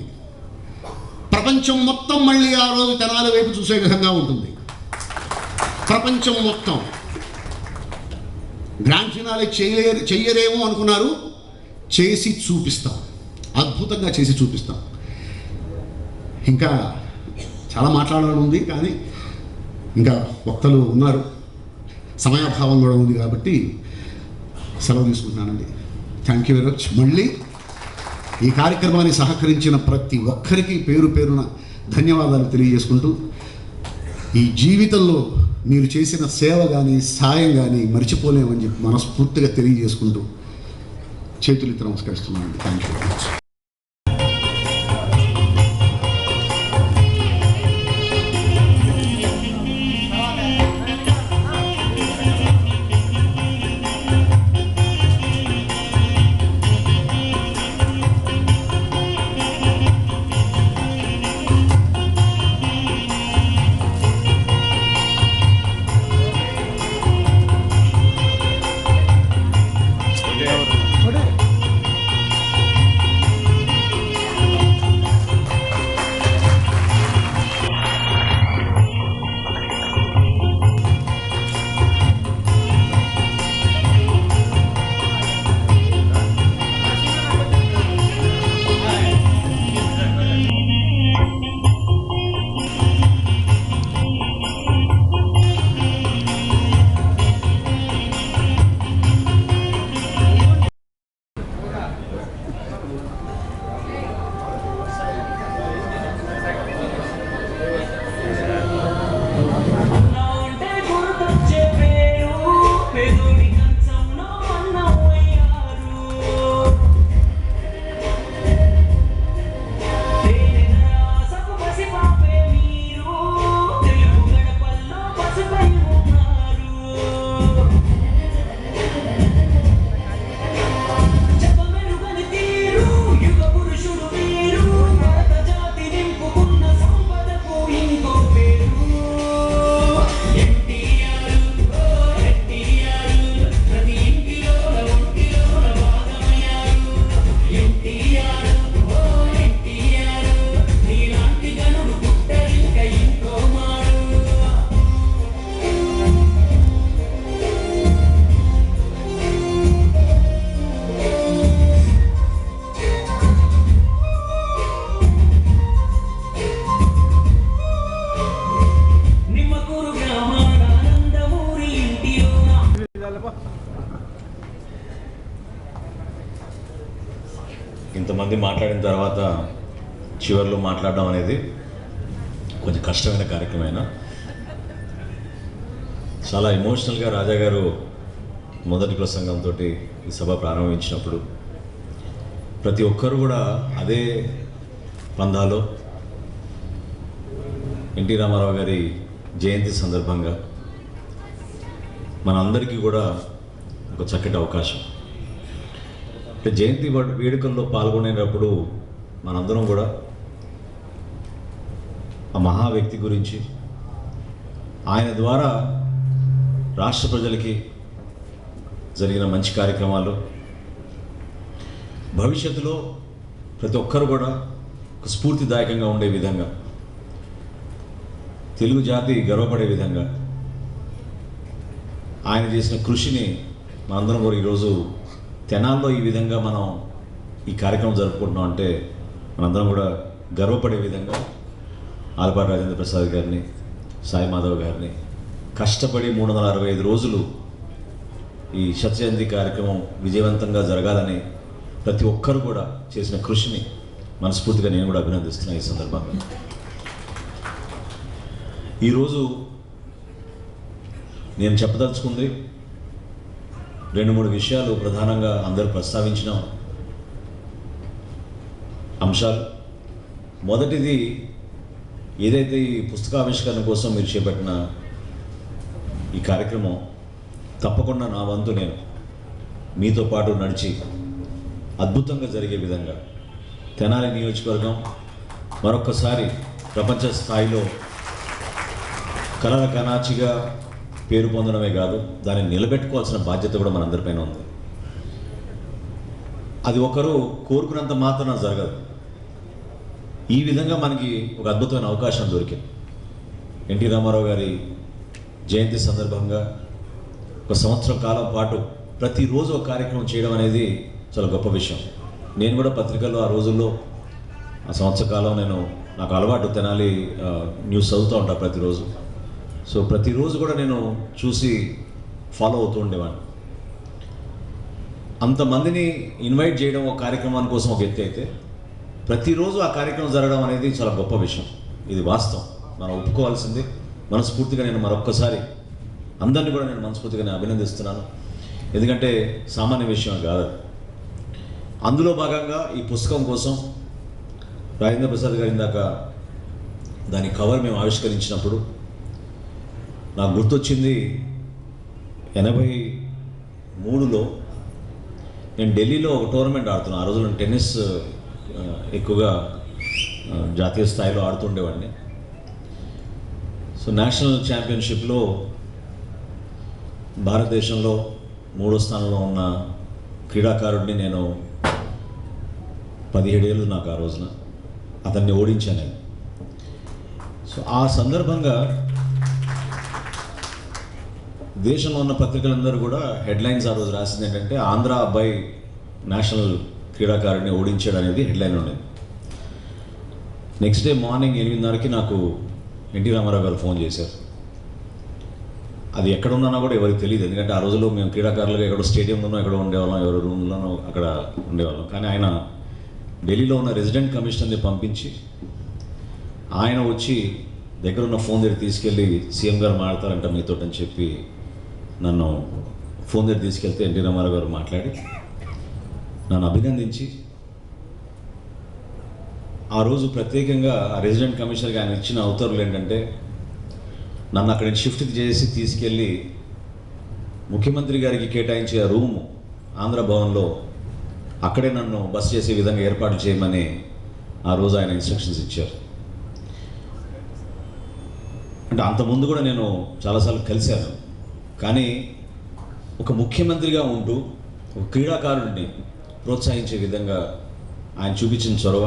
ప్రపంచం మొత్తం మళ్ళీ ఆ రోజు తెనాలి వైపు చూసే విధంగా ఉంటుంది. ప్రపంచం మొత్తం. గ్రాండ్ ఫినాలే చెయ్యరేమో అనుకున్నారు, చేసి చూపిస్తాం. అద్భుతంగా చేసి చూపిస్తాం. ఇంకా చాలా మాట్లాడాలని ఉంది, కానీ ఇంకా వక్తలు ఉన్నారు, సమయాభావం కూడా ఉంది కాబట్టి సెలవు తీసుకుంటున్నానండి. Thank you very much. మళ్ళీ ఈ కార్యక్రమాన్ని సహకరించిన ప్రతి ఒక్కరికి పేరున ధన్యవాదాలు తెలియజేసుకుంటూ, ఈ జీవితంలో మీరు చేసిన సేవ కానీ సాయం కానీ మర్చిపోలేమని చెప్పి మనస్ఫూర్తిగా తెలియజేసుకుంటూ చేతులెత్తి నమస్కరిస్తున్నానండి. Thank you very much. ఇంతమంది మాట్లాడిన తర్వాత చివరిలో మాట్లాడడం అనేది కొంచెం కష్టమైన కార్యక్రమమైన, చాలా ఎమోషనల్గా రాజా గారు మొదటి ప్రసంగంతో ఈ సభ ప్రారంభించినప్పుడు ప్రతి ఒక్కరు కూడా అదే పందాలో ఎన్టీ రామారావు గారి జయంతి సందర్భంగా మనందరికీ కూడా ఒక చక్కటి అవకాశం. జయంతి వేడుకల్లో పాల్గొనేటప్పుడు మనందరం కూడా ఆ మహా వ్యక్తి గురించి, ఆయన ద్వారా రాష్ట్ర ప్రజలకి జరిగిన మంచి కార్యక్రమాలు, భవిష్యత్తులో ప్రతి ఒక్కరు కూడా ఒక స్ఫూర్తిదాయకంగా ఉండే విధంగా, తెలుగు జాతి గర్వపడే విధంగా ఆయన చేసిన కృషిని మనందరం కూడా ఈరోజు తెనాల్లో ఈ విధంగా మనం ఈ కార్యక్రమం జరుపుకుంటున్నాం అంటే మనందరం కూడా గర్వపడే విధంగా ఆలపాటి రాజేంద్ర ప్రసాద్ గారిని, సాయి మాధవ్ గారిని కష్టపడి 365 రోజులు ఈ శతజయంతి కార్యక్రమం విజయవంతంగా జరగాలని ప్రతి ఒక్కరు కూడా చేసిన కృషిని మనస్ఫూర్తిగా నేను కూడా అభినందిస్తున్నాను. ఈ సందర్భంగా ఈరోజు నేను చెప్పదలుచుకుంది 2-3 విషయాలు ప్రధానంగా అందరూ ప్రస్తావించిన అంశాలు. మొదటిది ఏదైతే ఈ పుస్తకావిష్కరణ కోసం మీరు చేపట్టిన ఈ కార్యక్రమం తప్పకుండా నా వంతు నేను మీతో పాటు నడిచి అద్భుతంగా జరిగే విధంగా తెనాలి నియోజకవర్గం మరొక్కసారి ప్రపంచ స్థాయిలో కలల కనాచిగా పేరు పొందడమే కాదు, దాన్ని నిలబెట్టుకోవాల్సిన బాధ్యత కూడా మనందరిపైన ఉంది. అది ఒకరు కోరుకున్నంత మాత్రాన జరగదు. ఈ విధంగా మనకి ఒక అద్భుతమైన అవకాశం దొరికింది. ఎన్టీ రామారావు గారి జయంతి సందర్భంగా 1 సంవత్సరం కాలం పాటు ప్రతిరోజు ఒక కార్యక్రమం చేయడం అనేది చాలా గొప్ప విషయం. నేను కూడా పత్రికల్లో ఆ రోజుల్లో ఆ సంవత్సర కాలం నాకు అలవాటు తెనాలి న్యూస్ చదువుతూ ఉంటాను ప్రతిరోజు. సో ప్రతిరోజు కూడా నేను చూసి ఫాలో అవుతూ ఉండేవాడిని. అంతమందిని ఇన్వైట్ చేయడం ఒక కార్యక్రమాని కోసం ఒక ఎత్తు అయితే, ప్రతిరోజు ఆ కార్యక్రమం జరగడం అనేది చాలా గొప్ప విషయం. ఇది వాస్తవం, మనం ఒప్పుకోవాల్సింది. మనస్ఫూర్తిగా నేను మరొక్కసారి అందరినీ కూడా నేను మనస్ఫూర్తిగా అభినందిస్తున్నాను. ఎందుకంటే సామాన్య విషయం కాదు. అందులో భాగంగా ఈ పుస్తకం కోసం రాజేంద్ర ప్రసాద్ గారి ఇందాక దాని కవర్ మేము ఆవిష్కరించినప్పుడు నాకు గుర్తొచ్చింది 83లో నేను ఢిల్లీలో ఒక టోర్నమెంట్ ఆడుతున్నాను. ఆ రోజు నేను టెన్నిస్ ఎక్కువగా జాతీయ స్థాయిలో ఆడుతుండేవాడిని. సో నేషనల్ ఛాంపియన్షిప్లో భారతదేశంలో 3వ స్థానంలో ఉన్న క్రీడాకారుడిని నేను 17 ఏళ్ళు నాకు ఆ రోజున అతన్ని ఓడించాను నేను. సో ఆ సందర్భంగా దేశంలో ఉన్న పత్రికలందరూ కూడా హెడ్లైన్స్ ఆ రోజు రాసింది ఏంటంటే ఆంధ్ర అబ్బాయి నేషనల్ క్రీడాకారుడిని ఓడించాడు అనేది హెడ్లైన్ ఉండేది. నెక్స్ట్ డే మార్నింగ్ 8:30కి నాకు ఎన్టీ రామారావు గారు ఫోన్ చేశారు. అది ఎక్కడ ఉన్నానో కూడా ఎవరికి తెలియదు. ఎందుకంటే ఆ రోజుల్లో మేము క్రీడాకారులుగా ఎక్కడో స్టేడియంలోనో ఎక్కడో ఉండేవాళ్ళం, ఎవరో రూమ్లోనో అక్కడ ఉండేవాళ్ళం. కానీ ఆయన ఢిల్లీలో ఉన్న రెసిడెంట్ కమిషనర్ని పంపించి ఆయన వచ్చి దగ్గర ఉన్న ఫోన్ దగ్గర తీసుకెళ్ళి సీఎం గారు మాట్లాడతారంట మీతో అని చెప్పి నన్ను ఫోన్ దగ్గర తీసుకెళ్తే ఎన్టీ రామారావు గారు మాట్లాడి నన్ను అభినందించి ఆ రోజు ప్రత్యేకంగా ఆ రెసిడెంట్ కమిషనర్గా ఆయన ఇచ్చిన ఉత్తర్వులు ఏంటంటే నన్ను అక్కడ షిఫ్ట్ చేసి తీసుకెళ్ళి ముఖ్యమంత్రి గారికి కేటాయించే రూము ఆంధ్ర భవన్లో అక్కడే నన్ను బస్ చేసే విధంగా ఏర్పాట్లు చేయమని ఆ రోజు ఆయన ఇన్స్ట్రక్షన్స్ ఇచ్చారు. అంటే అంతకుముందు కూడా నేను చాలాసార్లు కలిశాను. కానీ ఒక ముఖ్యమంత్రిగా ఉంటూ ఒక క్రీడాకారుడిని ప్రోత్సహించే విధంగా ఆయన చూపించిన చొరవ,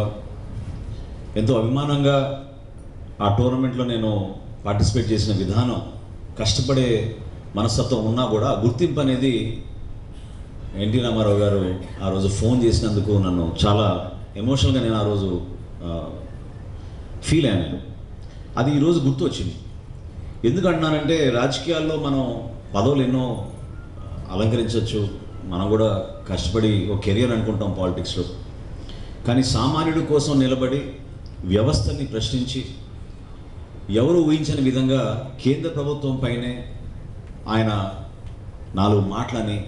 ఎంతో అభిమానంగా ఆ టోర్నమెంట్లో నేను పార్టిసిపేట్ చేసిన విధానం, కష్టపడే మనస్తత్వం ఉన్నా కూడా గుర్తింపు అనేది ఎన్టీ రామారావు గారు ఆ రోజు ఫోన్ చేసినందుకు నన్ను చాలా ఎమోషనల్గా నేను ఆ రోజు ఫీల్ అయ్యాను. అది ఈరోజు గుర్తు వచ్చింది. ఎందుకంటున్నానంటే రాజకీయాల్లో మనం పదవులు ఎన్నో అలంకరించవచ్చు, మనం కూడా కష్టపడి ఒక కెరియర్ అనుకుంటాం పాలిటిక్స్లో. కానీ సామాన్యుడి కోసం నిలబడి వ్యవస్థని ప్రశ్నించి ఎవరు ఊహించని విధంగా కేంద్ర ప్రభుత్వం పైనే ఆయన 4 మాటలని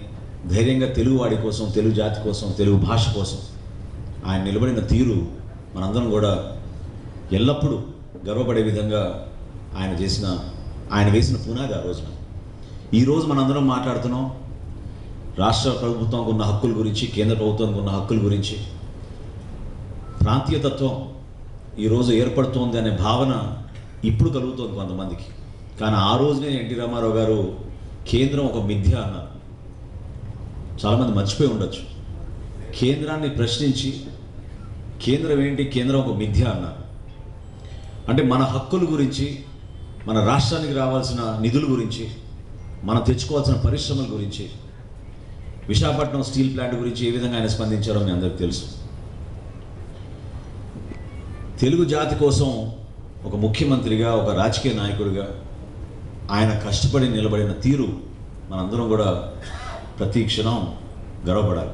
ధైర్యంగా తెలుగు వాడి కోసం, తెలుగు జాతి కోసం, తెలుగు భాష కోసం ఆయన నిలబడిన తీరు మనందరం కూడా ఎల్లప్పుడూ గర్వపడే విధంగా ఆయన వేసిన పునాది ఆ రోజున. ఈరోజు మనందరం మాట్లాడుతున్నాం రాష్ట్ర ప్రభుత్వంకు ఉన్న హక్కుల గురించి, కేంద్ర ప్రభుత్వానికి ఉన్న హక్కుల గురించి. ప్రాంతీయతత్వం ఈరోజు ఏర్పడుతోంది అనే భావన ఇప్పుడు కలుగుతోంది కొంతమందికి. కానీ ఆ రోజునే ఎన్టీ రామారావు గారు కేంద్రం ఒక మిథ్య అన్నారు. చాలామంది మర్చిపోయి ఉండొచ్చు. కేంద్రాన్ని ప్రశ్నించి కేంద్రం ఏంటి, కేంద్రం ఒక మిథ్య అన్నారు. అంటే మన హక్కుల గురించి, మన రాష్ట్రానికి రావాల్సిన నిధుల గురించి, మనం తెచ్చుకోవాల్సిన పరిశ్రమల గురించి, విశాఖపట్నం స్టీల్ ప్లాంట్ గురించి ఏ విధంగా ఆయన స్పందించారో మీ అందరికీ తెలుసు. తెలుగు జాతి కోసం ఒక ముఖ్యమంత్రిగా, ఒక రాజకీయ నాయకుడిగా ఆయన కష్టపడి నిలబడిన తీరు మనందరం కూడా ప్రతి క్షణం గర్వపడాలి.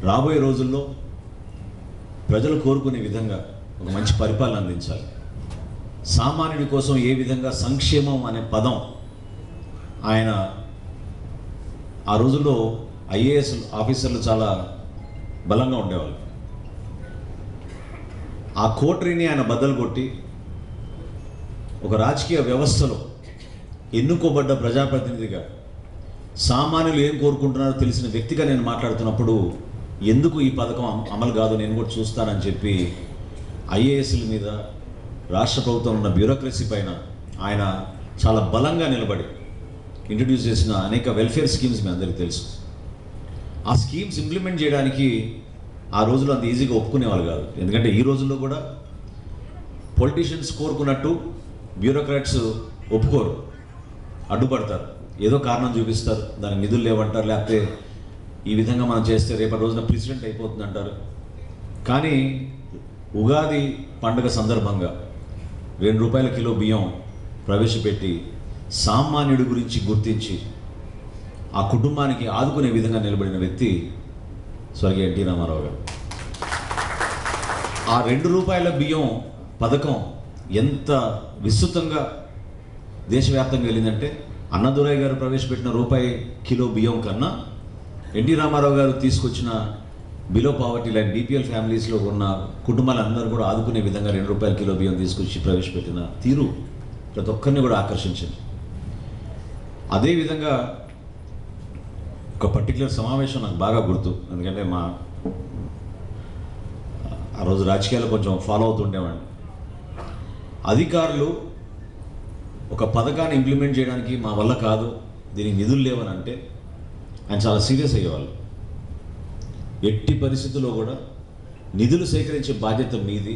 రాబోయే రోజుల్లో ప్రజలు కోరుకునే విధంగా ఒక మంచి పరిపాలన అందించాలి. సామాన్యుడి కోసం ఏ విధంగా సంక్షేమం అనే పదం ఆయన ఆ రోజుల్లో ఐఏఎస్ ఆఫీసర్లు చాలా బలంగా ఉండేవాళ్ళు. ఆ కోటరీని ఆయన బద్దలు కొట్టి ఒక రాజకీయ వ్యవస్థలో ఎన్నుకోబడ్డ ప్రజాప్రతినిధిగా సామాన్యులు ఏం కోరుకుంటున్నారో తెలిసిన వ్యక్తిగా నేను మాట్లాడుతున్నప్పుడు ఎందుకు ఈ పథకం అమలు కాదు నేను కూడా చూస్తానని చెప్పి ఐఏఎస్ల మీద, రాష్ట్ర ప్రభుత్వం ఉన్న బ్యూరోక్రసీ పైన ఆయన చాలా బలంగా నిలబడి ఇంట్రడ్యూస్ చేసిన అనేక వెల్ఫేర్ స్కీమ్స్ మీ అందరికీ తెలుసు. ఆ స్కీమ్స్ ఇంప్లిమెంట్ చేయడానికి ఆ రోజుల్లో అంత ఈజీగా ఒప్పుకునేవాళ్ళు కాదు. ఎందుకంటే ఈ రోజుల్లో కూడా పొలిటీషియన్స్ కోరుకున్నట్టు బ్యూరోక్రాట్స్ ఒప్పుకోరు, అడ్డుపడతారు, ఏదో కారణం చూపిస్తారు, దానికి నిధులు లేవంటారు, లేకపోతే ఈ విధంగా మనం చేస్తే రేపటి రోజున ప్రెసిడెంట్ అయిపోతుంది అంటారు. కానీ ఉగాది పండుగ సందర్భంగా ₹2 కిలో బియ్యం ప్రవేశపెట్టి సామాన్యుడి గురించి గుర్తించి ఆ కుటుంబానికి ఆదుకునే విధంగా నిలబడిన వ్యక్తి స్వర్గీయ ఎన్టీ రామారావు గారు. ఆ ₹2 బియ్యం పథకం ఎంత విస్తృతంగా దేశవ్యాప్తంగా వెళ్ళిందంటే అన్నదురయ్య గారు ప్రవేశపెట్టిన ₹1 కిలో బియ్యం కన్నా ఎన్టీ రామారావు గారు తీసుకొచ్చిన బిలో పావర్టీ లైన్ బీపీఎల్ ఫ్యామిలీస్లో ఉన్న కుటుంబాలందరూ కూడా ఆదుకునే విధంగా ₹2 కిలో బియ్యం తీసుకొచ్చి ప్రవేశపెట్టిన తీరు ప్రతి ఒక్కరిని కూడా ఆకర్షించింది. అదేవిధంగా ఒక పర్టికులర్ సమావేశం నాకు బాగా గుర్తు, ఎందుకంటే ఆ రోజు రాజకీయాలు కొంచెం ఫాలో అవుతుండేవాడిని. అధికారులు ఒక పథకాన్ని ఇంప్లిమెంట్ చేయడానికి మా వల్ల కాదు, దీనికి నిధులు లేవని అంటే ఆయన చాలా సీరియస్ అయ్యేవాళ్ళు. ఎట్టి పరిస్థితుల్లో కూడా నిధులు సేకరించే బాధ్యత మీది,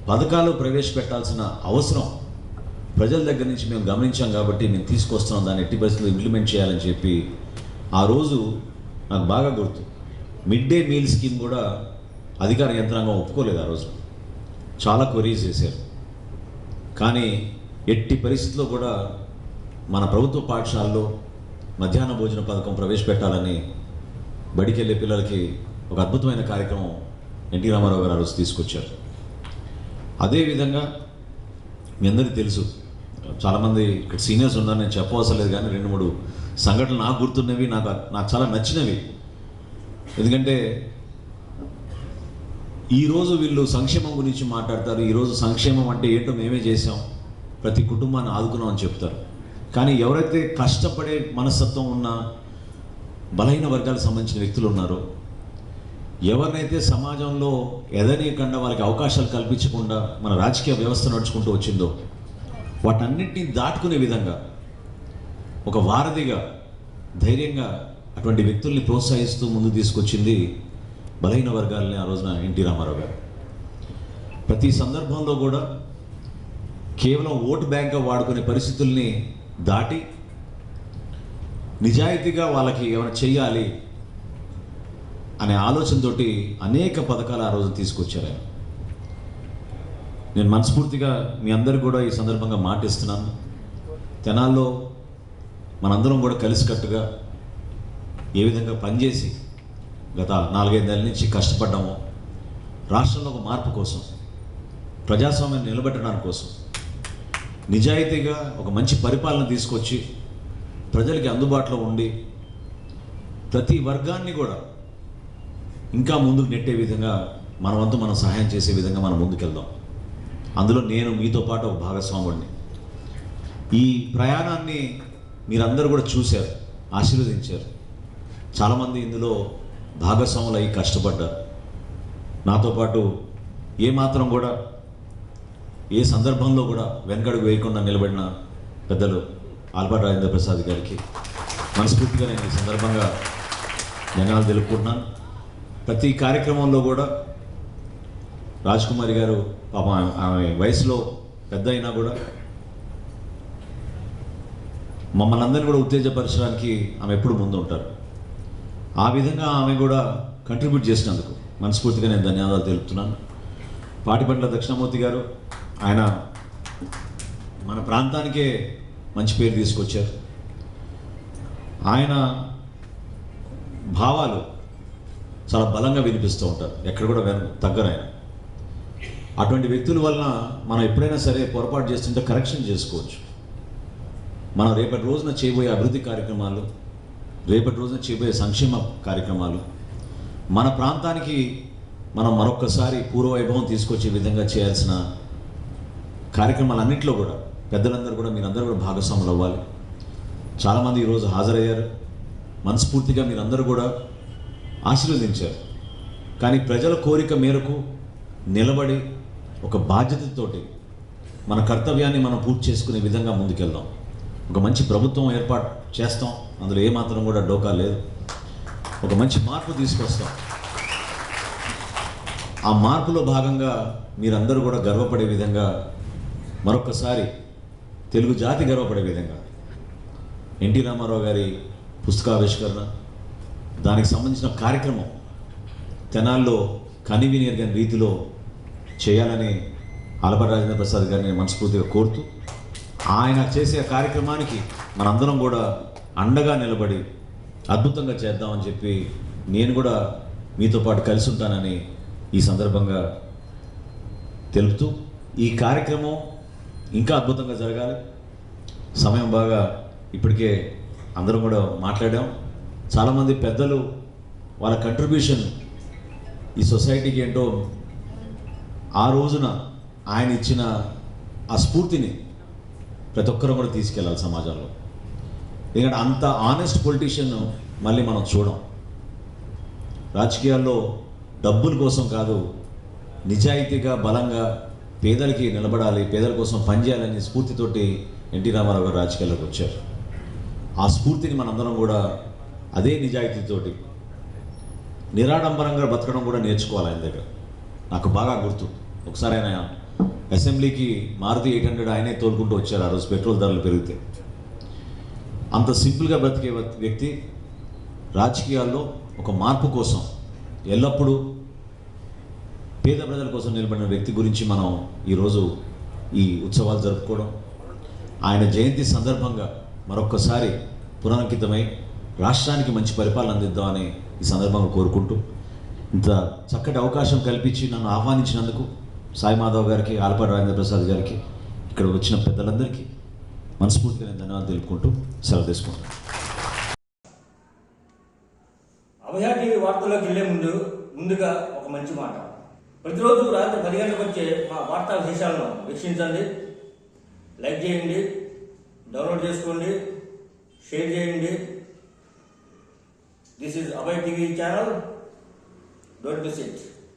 పథకాలు ప్రవేశపెట్టాల్సిన అవసరం ప్రజల దగ్గర నుంచి మేము గమనించాం కాబట్టి మేము తీసుకొస్తున్నాం, దాన్ని ఎట్టి పరిస్థితుల్లో ఇంప్లిమెంట్ చేయాలని చెప్పి ఆ రోజు నాకు బాగా గుర్తు. మిడ్ డే మీల్ స్కీమ్ కూడా అధికార యంత్రాంగం ఒప్పుకోలేదు. ఆ రోజు చాలా క్వరీస్ చేశారు. కానీ ఎట్టి పరిస్థితుల్లో కూడా మన ప్రభుత్వ పాఠశాలలో మధ్యాహ్న భోజన పథకం ప్రవేశపెట్టాలని బడికి వెళ్ళే పిల్లలకి ఒక అద్భుతమైన కార్యక్రమం ఎన్టీ రామారావు గారు ఆ రోజు తీసుకొచ్చారు. అదేవిధంగా మీ అందరికీ తెలుసు, చాలామంది ఇక్కడ సీనియర్స్ ఉన్నారు, నేను చెప్పవలసిన లేదు, కానీ 2-3 సంఘటనలు నాకు గుర్తున్నవి, నాకు చాలా నచ్చినవి. ఎందుకంటే ఈరోజు వీళ్ళు సంక్షేమం గురించి మాట్లాడతారు, ఈరోజు సంక్షేమం అంటే ఏంటో మేమే చేసాం, ప్రతి కుటుంబాన్ని ఆదుకున్నాం అని చెప్తారు. కానీ ఎవరైతే కష్టపడే మనస్తత్వం ఉన్న బలహీన వర్గాలకు సంబంధించిన వ్యక్తులు ఉన్నారో, ఎవరినైతే సమాజంలో ఎదనీయకుండా వాళ్ళకి అవకాశాలు కల్పించకుండా మన రాజకీయ వ్యవస్థ నడుచుకుంటూ వచ్చిందో వాటన్నిటిని దాటుకునే విధంగా ఒక వారధిగా ధైర్యంగా అటువంటి వ్యక్తుల్ని ప్రోత్సహిస్తూ ముందు తీసుకొచ్చింది బలహీన వర్గాలని ఆ రోజున ఎన్టీ రామారావు గారు. ప్రతి సందర్భంలో కూడా కేవలం ఓటు బ్యాంక్గా వాడుకునే పరిస్థితుల్ని దాటి నిజాయితీగా వాళ్ళకి ఏమైనా చెయ్యాలి అనే ఆలోచనతోటి అనేక పథకాలు ఆ రోజు తీసుకొచ్చారు ఆయన. నేను మనస్ఫూర్తిగా మీ అందరికీ కూడా ఈ సందర్భంగా మాటిస్తున్నాను, తెనాల్లో మనందరం కూడా కలిసికట్టుగా ఏ విధంగా పనిచేసి గత 4-5 నెలల నుంచి కష్టపడ్డామో రాష్ట్రంలో ఒక మార్పు కోసం, ప్రజాస్వామ్యాన్ని నిలబెట్టడానికి కోసం, నిజాయితీగా ఒక మంచి పరిపాలన తీసుకొచ్చి ప్రజలకి అందుబాటులో ఉండి ప్రతి వర్గాన్ని కూడా ఇంకా ముందుకు నెట్టే విధంగా మన వంతు మనం సహాయం చేసే విధంగా మనం ముందుకెళ్దాం. అందులో నేను మీతో పాటు ఒక భాగస్వాముడిని. ఈ ప్రయాణాన్ని మీరందరూ కూడా చూశారు, ఆశీర్వదించారు. చాలామంది ఇందులో భాగస్వాములు అయ్యి కష్టపడ్డారు. నాతో పాటు ఏమాత్రం కూడా ఏ సందర్భంలో కూడా వెనకడుగు వేయకుండా నిలబడిన పెద్దలు ఆల్పాటి రాజేంద్ర ప్రసాద్ గారికి మనస్ఫూర్తిగా నేను ఈ సందర్భంగా ధన్యవాదాలు తెలుపుకుంటున్నాను. ప్రతి కార్యక్రమంలో కూడా రాజ్కుమారి గారు పాపం ఆమె వయసులో పెద్ద అయినా కూడా మమ్మల్ని అందరినీ కూడా ఉత్తేజపరచడానికి ఆమె ఎప్పుడు ముందు ఉంటారు. ఆ విధంగా ఆమె కూడా కంట్రిబ్యూట్ చేసినందుకు మనస్ఫూర్తిగా నేను ధన్యవాదాలు తెలుపుతున్నాను. పాటిబండ్ల దక్షిణామూర్తి గారు, ఆయన మన ప్రాంతానికే మంచి పేరు తీసుకొచ్చారు. ఆయన భావాలు చాలా బలంగా వినిపిస్తూ ఉంటారు, ఎక్కడ కూడా తగ్గరు ఆయన. అటువంటి వ్యక్తుల వలన మనం ఎప్పుడైనా సరే పొరపాటు చేస్తుంటే కరెక్షన్ చేసుకోవచ్చు. మనం రేపటి రోజున చేయబోయే అభివృద్ధి కార్యక్రమాలు, రేపటి రోజున చేయబోయే సంక్షేమ కార్యక్రమాలు, మన ప్రాంతానికి మనం మరొక్కసారి పూర్వవైభవం తీసుకొచ్చే విధంగా చేయాల్సిన కార్యక్రమాలన్నింటిలో కూడా పెద్దలందరూ కూడా మీరందరూ కూడా భాగస్వాములు అవ్వాలి. చాలామంది ఈరోజు హాజరయ్యారు, మనస్ఫూర్తిగా మీరందరూ కూడా ఆశీర్వదించారు. కానీ ప్రజల కోరిక మేరకు నిలబడి ఒక బాధ్యతతోటి మన కర్తవ్యాన్ని మనం పూర్తి చేసుకునే విధంగా ముందుకెళ్దాం. ఒక మంచి ప్రభుత్వం ఏర్పాటు చేస్తాం, అందులో ఏమాత్రం కూడా డోకా లేదు. ఒక మంచి మార్పు తీసుకొస్తాం. ఆ మార్పులో భాగంగా మీరందరూ కూడా గర్వపడే విధంగా, మరొకసారి తెలుగు జాతి గర్వపడే విధంగా ఎన్టీ రామారావు గారి పుస్తకావిష్కరణ, దానికి సంబంధించిన కార్యక్రమం తెనాల్లో కనివిని ఎరగని రీతిలో చేయాలని ఆలపాటి రాజేంద్ర ప్రసాద్ గారిని మనస్ఫూర్తిగా కోరుతూ, ఆయన చేసే కార్యక్రమానికి మనందరం కూడా అండగా నిలబడి అద్భుతంగా చేద్దామని చెప్పి నేను కూడా మీతో పాటు కలిసి ఉంటానని ఈ సందర్భంగా తెలుపుతూ, ఈ కార్యక్రమం ఇంకా అద్భుతంగా జరగాలి. సమయం బాగా ఇప్పటికే అందరం కూడా మాట్లాడాం. చాలామంది పెద్దలు వాళ్ళ కంట్రిబ్యూషన్ ఈ సొసైటీకి ఏంటో ఆ రోజున ఆయన ఇచ్చిన ఆ స్ఫూర్తిని ప్రతి ఒక్కరూ కూడా తీసుకెళ్ళాలి సమాజంలో. ఎందుకంటే అంత ఆనెస్ట్ పొలిటీషియన్ మళ్ళీ మనం చూడం. రాజకీయాల్లో డబ్బుల కోసం కాదు, నిజాయితీగా బలంగా పేదలకి నిలబడాలి, పేదల కోసం పనిచేయాలనే స్ఫూర్తితోటి ఎన్టీ రామారావు గారు రాజకీయాల్లోకి వచ్చారు. ఆ స్ఫూర్తిని మనందరం కూడా అదే నిజాయితీతోటి నిరాడంబరంగా బతకడం కూడా నేర్చుకోవాలి ఆయన దగ్గర. నాకు బాగా గుర్తు, ఒకసారి ఆయన అసెంబ్లీకి మారుతి 800 ఆయనే తోలుకుంటూ వచ్చారు. ఆ రోజు పెట్రోల్ ధరలు పెరిగితే. అంత సింపుల్గా బ్రతికే వ్యక్తి రాజకీయాల్లో ఒక మార్పు కోసం ఎల్లప్పుడూ పేద ప్రజల కోసం నిలబడిన వ్యక్తి గురించి మనం ఈరోజు ఈ ఉత్సవాలు జరుపుకోవడం, ఆయన జయంతి సందర్భంగా మరొక్కసారి పునరంకితమై రాష్ట్రానికి మంచి పరిపాలన అందిద్దామని ఈ సందర్భంగా కోరుకుంటూ, ఇంత చక్కటి అవకాశం కల్పించి నన్ను ఆహ్వానించినందుకు సాయి మాధవ్ గారికి, ఆలపాటి రాజేంద్ర ప్రసాద్ గారికి, ఇక్కడ వచ్చిన పెద్దలందరికీ మనస్ఫూర్తిగా నేను ధన్యవాదాలు తెలుపుకుంటూ సెలవు తీసుకుంటాను. అభయ టీవీ వార్తల్లోకి వెళ్ళే ముందుగా ఒక మంచి మాట. ప్రతిరోజు రాత్రి 10 గంటలకు వచ్చే మా వార్తా విశేషాలను వీక్షించండి, లైక్ చేయండి, డౌన్లోడ్ చేసుకోండి, షేర్ చేయండి. This is Abhaya TV channel. Don't miss it.